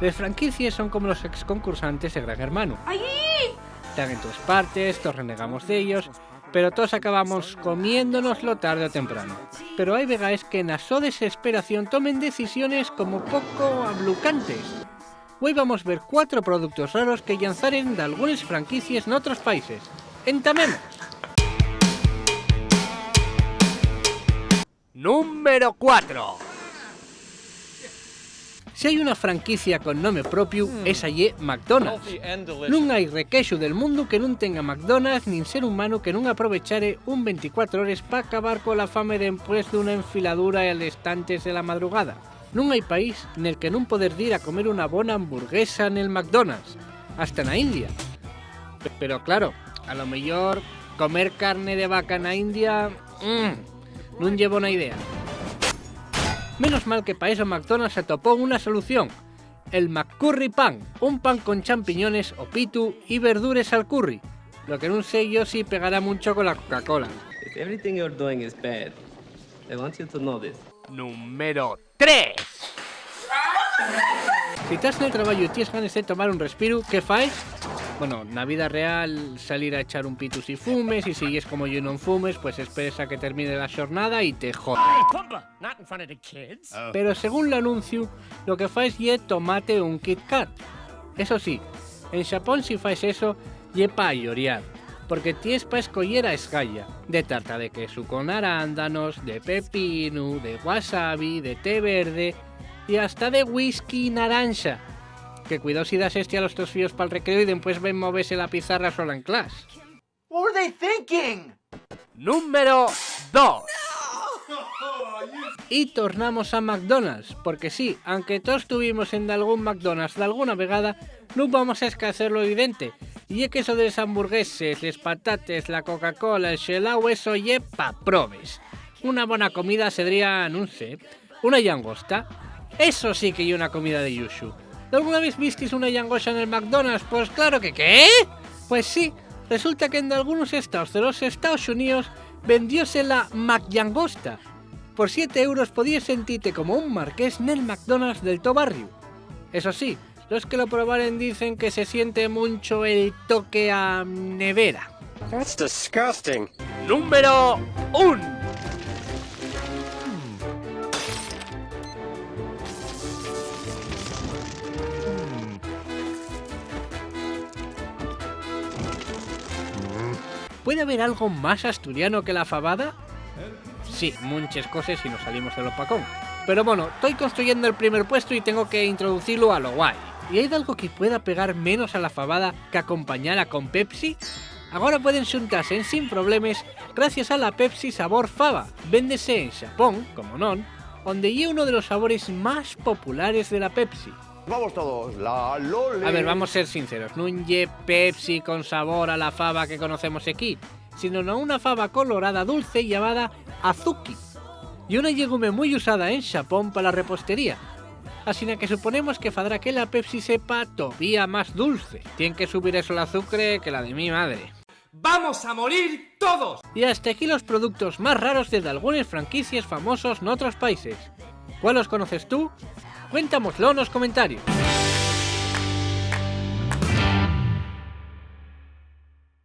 Les franquicias son como los exconscursantes de Gran Hermano. Están en todas partes, todos renegamos de ellos, pero todos acabamos comiéndonoslo tarde o temprano. Pero hay vegaes que na so desesperación tomen decisiones como poco ablucantes. Hoy vamos a ver 4 productos raros que lanzaren de algunas franquicias en otros países. ¡Entamemos! Número 4. Si hai unha franquicia con nome propio, esa é McDonald's. Non hai requeixo del mundo que non tenga McDonald's nin ser humano que non aprovechare un 24 horas para acabar cola fame después dunha enfiladura al estantes de la madrugada. Non hai país nel que non poder ir a comer unha bona hamburguesa nel McDonald's, hasta na India. Pero claro, a lo mellor comer carne de vaca na India non llevo na idea. Menos mal que para eso McDonald's se topó una solución, el McCurry Pan, un pan con champiñones o pitu y verduras al curry. Lo que no sé yo si pegará mucho con la Coca-Cola. If everything you're doing is bad, I want you to know this. Número 3. Si estás en el trabajo y tienes ganas de tomar un respiro, ¿qué faes? Bueno, na vida real salir a echar un pitu si fumes, y si es como yo non fumes, pues esperes a que termine la jornada y te jodas. Pero según el anuncio, lo que faes es tomate un Kit Kat. Eso sí, en Japón si faes eso, ye pa lloriar, porque tienes pa escoller a escalla, de tarta de queso con arándanos, de pepino, de wasabi, de té verde y hasta de whisky naranja. Que cuidado si das a los tus fíos para el recreo y después ven moverse la pizarra sola en clase. What were they thinking? Número 2. Y tornamos a McDonald's, porque sí, aunque todos estuvimos en algún McDonald's de alguna vegada, no vamos a escasear lo evidente. Y es que eso de los hamburgueses, les patates, la Coca-Cola, el xelao, eso ye pa probes. Una buena comida sería, no sé, una langosta. Eso sí que hay una comida de Yushu. ¿Alguna vez visteis una langosta en el McDonald's? Pues claro que ¿qué? Pues sí, resulta que en algunos estados de los Estados Unidos vendióse la McLangosta. Por 7 euros podías sentirte como un marqués en el McDonald's del tu barrio. Eso sí, los que lo probaren dicen que se siente mucho el toque a nevera. That's disgusting. Número 1. ¿Puede haber algo más asturiano que la fabada? Sí, muchas cosas si nos salimos del opacón. Pero bueno, estoy construyendo el primer puesto y tengo que introducirlo a lo guay. ¿Y hay algo que pueda pegar menos a la fabada que acompañarla con Pepsi? Ahora pueden xuntarse sin problemas gracias a la Pepsi sabor fava. Véndese en Japón, como non, donde es uno de los sabores más populares de la Pepsi. Vamos todos, la Lole. A ver, vamos a ser sinceros, no lle Pepsi con sabor a la fava que conocemos aquí, sino una fava colorada dulce llamada azuki, y una legume muy usada en Japón para la repostería. Así que suponemos que fadrá que la Pepsi sepa todavía más dulce. Tienen que subir eso el azúcar que la de mi madre. ¡Vamos a morir todos! Y hasta aquí los productos más raros de algunas franquicias famosos en otros países. ¿Cuál los conoces tú? Cuéntamoslo en los comentarios.